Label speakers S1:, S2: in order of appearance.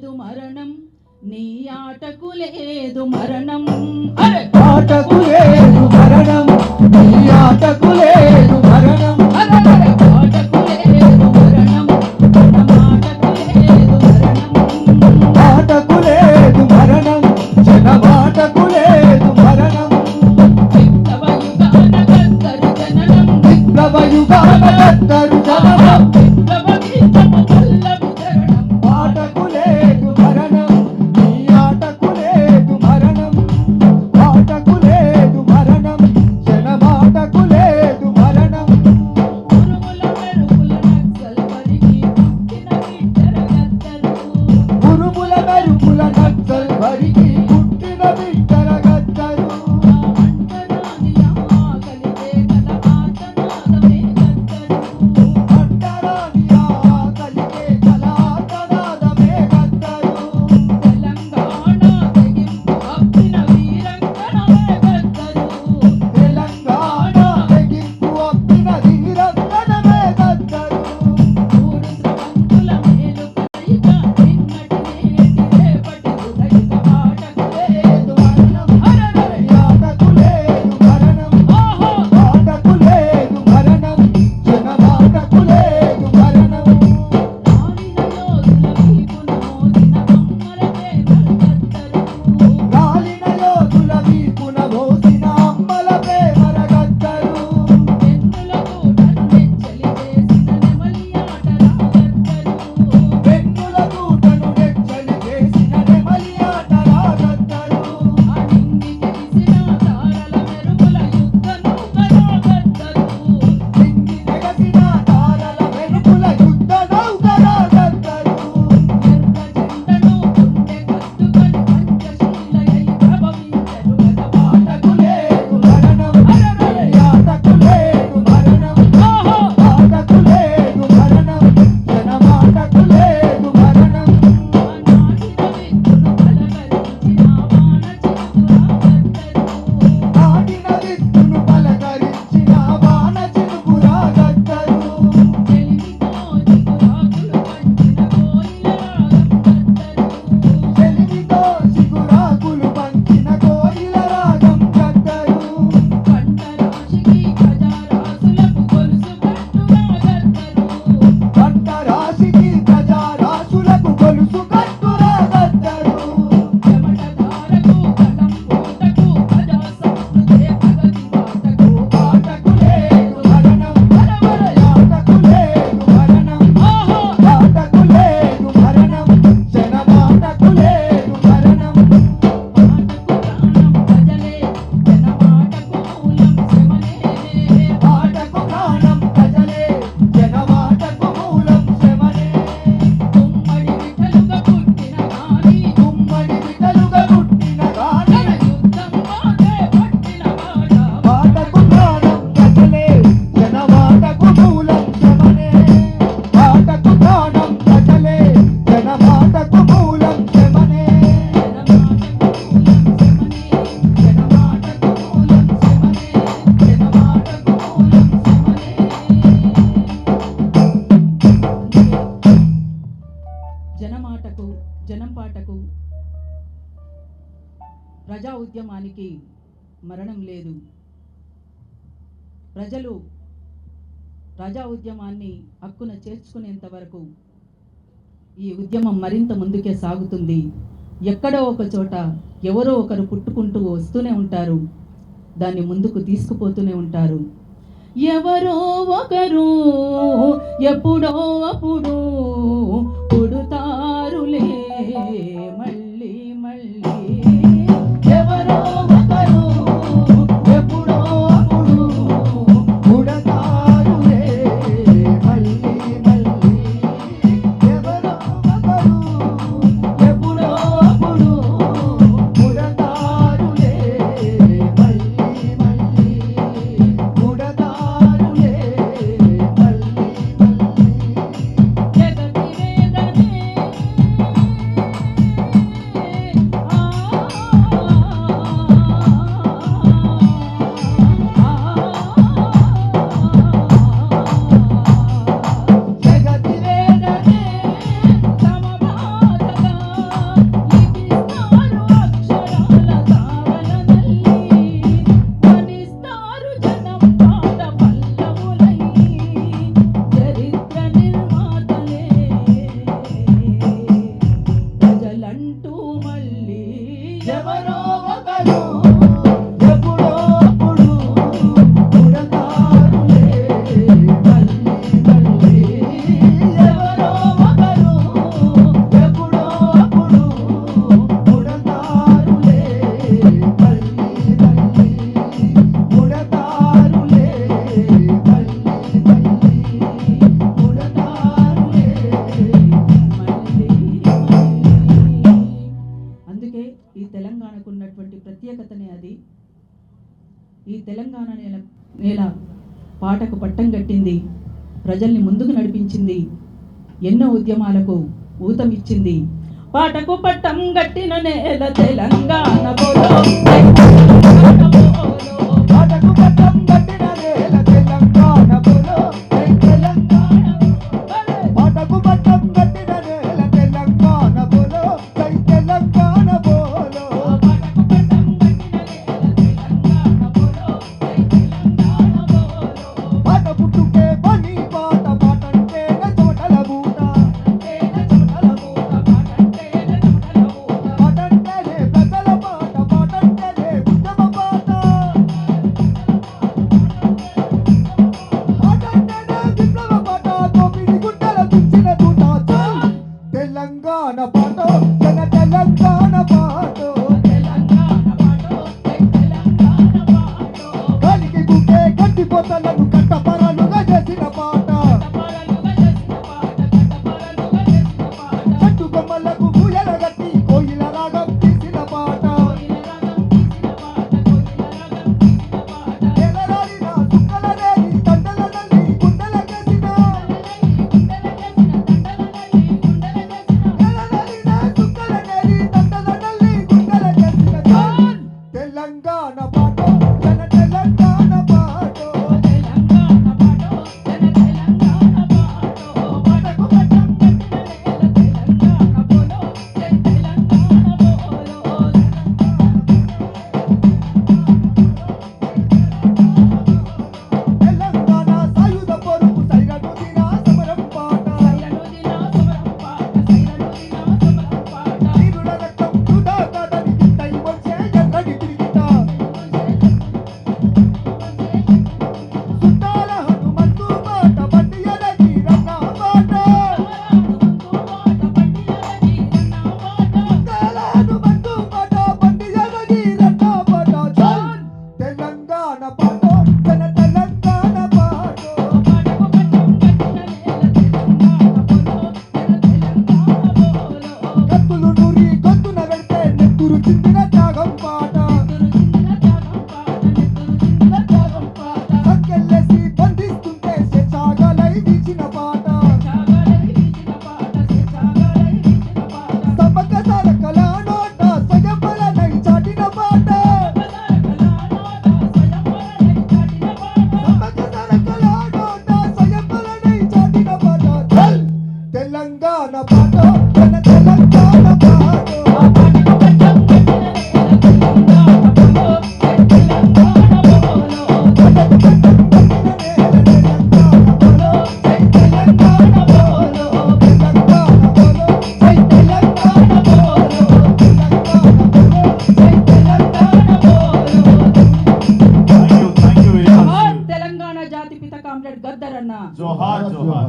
S1: లేదు మరణం నీ ఆటకు లేదు మరణం
S2: ఆటకు లేదు మరణం నీ ఆటకు లేదు మరణం
S1: ఆటకు లేదు మరణం మన మాటకు లేదు మరణం
S2: ఆటకు లేదు మరణం జన మాటకు లేదు మరణం
S1: విప్లవ యుగాన గద్దరు జననం విప్లవ గీతము పల్లవి చరణం
S2: ఆటకు లేదు మరణం నీ ఆటకు లేదు మరణం ఆటకు లేదు మరణం జన మాటకు లేదు మరణం
S1: ఉరుముల మెరుపుల నక్సల్ వరికి పుట్టిన బిడ్డల గద్దరు
S2: అంటరాని ఆకలికే కలాతనాదమే గద్దరు తెలంగాణ తెగింపు అప్పిన ధీరంగనమే గద్దరు ఆటకు లేదు మరణం ఆటకు లేదు మరణం జన మాటకు లేదు మరణం గాలిన యోధుల వీపున మోసిన అమ్మల ప్రేమల గద్దరు వెన్నుల తూటను నెచ్చలి చేసిన నెమలి ఆటలా గద్దరు నింగి నెగసిన తారల వెనుపుల యుద్ధ నౌకలా గద్దరు ఆటకు లేదు మరణం ఆటకు లేదు మరణం ఆటకు లేదు మరణం జన మాటకు లేదు మరణం నాటిన విత్తును పలకరించిన వాన చినుకురా గద్దరు చెలిమితో చిగురాకులు పంచిన కోయిల రాగం గద్దరు పంట రాశికి ప్రజారాశులకు గొలుసు కట్టురా గద్దరు ఆటకు లేదు మరణం ఆటకు లేదు మరణం ఆటకు లేదు మరణం జన మాటకు లేదు మరణం ఆటకు ప్రాణం ప్రజలే జన మాటకు మూలం శ్రమనే గుమ్మడి విటలుగా పుట్టిన గాని ఆటకు ప్రాణం ప్రజలే జన మాటకు మూలం శ్రమనే ఆటకు ప్రాణం ప్రజలే జన మాటకు మూలం శ్రమనే
S1: జనమాటకు జనం పాటకు ప్రజా ఉద్యమానికి మరణం లేదు. ప్రజలు ప్రజా ఉద్యమాన్ని హక్కున చేర్చుకునేంత వరకు ఈ ఉద్యమం మరింత ముందుకే సాగుతుంది. ఎక్కడో ఒక చోట ఎవరో ఒకరు పుట్టుకుంటూ వస్తూనే ఉంటారు, దాన్ని ముందుకు తీసుకుపోతూనే ఉంటారు. ఎవరో ఒకరు ఎప్పుడో అప్పుడు పుడతారులే మళ్ళీ మళ్ళీ.
S2: ఎవరో ఒకరు ఎప్పుడో అప్పుడు పుడతారులే మళ్ళీ మళ్ళీ. ఎవరో ఒకరు ఎప్పుడో అప్పుడు పుడతారులే మళ్ళీ మళ్ళీ. పుడతారులే మళ్ళీ మళ్ళీ.
S1: జగతి వేద
S3: పాటకు పట్టం కట్టింది, ప్రజల్ని ముందుకు నడిపించింది, ఎన్నో ఉద్యమాలకు ఊతమిచ్చింది. పాటకు పట్టం గట్టిన నేల తెలంగాణ బోలో,
S2: పాటకు పట్టం కట్టిన నేల తెలంగాణ బోలో, పాటకు పట్టం కట్టిన నేల తెలంగాణ బోలో, జై తెలంగాణ బోలో. పాట పుట్టుకే పని పాట, పాటంటేనే చోటల బూట, పాటంటేనే ప్రజల పాట, పాటంటేనే ఉద్యమ పాట, పాటంటేనే విప్లవ పాట, తోపిడి గుండెల తుంచిన దూత. తెలంగాణ పాట, జన తెలంగాణ పాట, గాలికి గుకే గడ్డిపోతలను కట్టపరాలుగా చేసిన పాట, చెట్టు కొమ్మలకు ఊయల గట్టి కోయిల రాగం తీసిన పాట, ఎగరాలిన చుక్కలనేది దండలనల్లి గుండెలకేసిన, ఎగరాలిన చుక్కలనేది దండలనల్లి గుండెలకేసిన. తెలంగాణ పాట, జన తెలంగాణ పాట, పాటకు పట్టం తెలంగాణ సాయుధ పోరుకు సైరను దిన సమరం పాట, వీరుల రక్తం వృధా కాదని గిట్టై వచ్చే ఎర్రని తిరిగిట, సుట్టాల హనుమంతు పాట, బండి ఎనగి రన్న పాట, సుట్టాల హనుమంతు పాట, బండి ఎనగి రన్న పాట. తెలంగాణ పాట, జన తెలంగాణ పాట, కత్తులు నూరి గొంతున వెళ్తే నెత్తురు చిందిన త్యాగం పాట, సంకెళ్ళేసి బంధిస్తుంటే స్వేచ్ఛాగాలై వీచిన పాట, సమ్మక్క సారక్కల నోట స్వయంవరనై చాటిన పాట, సమ్మక్క సారక్కల నోట స్వయంవరనై చాటిన పాట. తెలంగాణ పాట, జన తెలంగాణ పాట,
S1: Thank you very much.
S3: Telangana జాతిపిత కామ్రేడ్ గద్దర్ అన్న.
S1: Johar, Johar.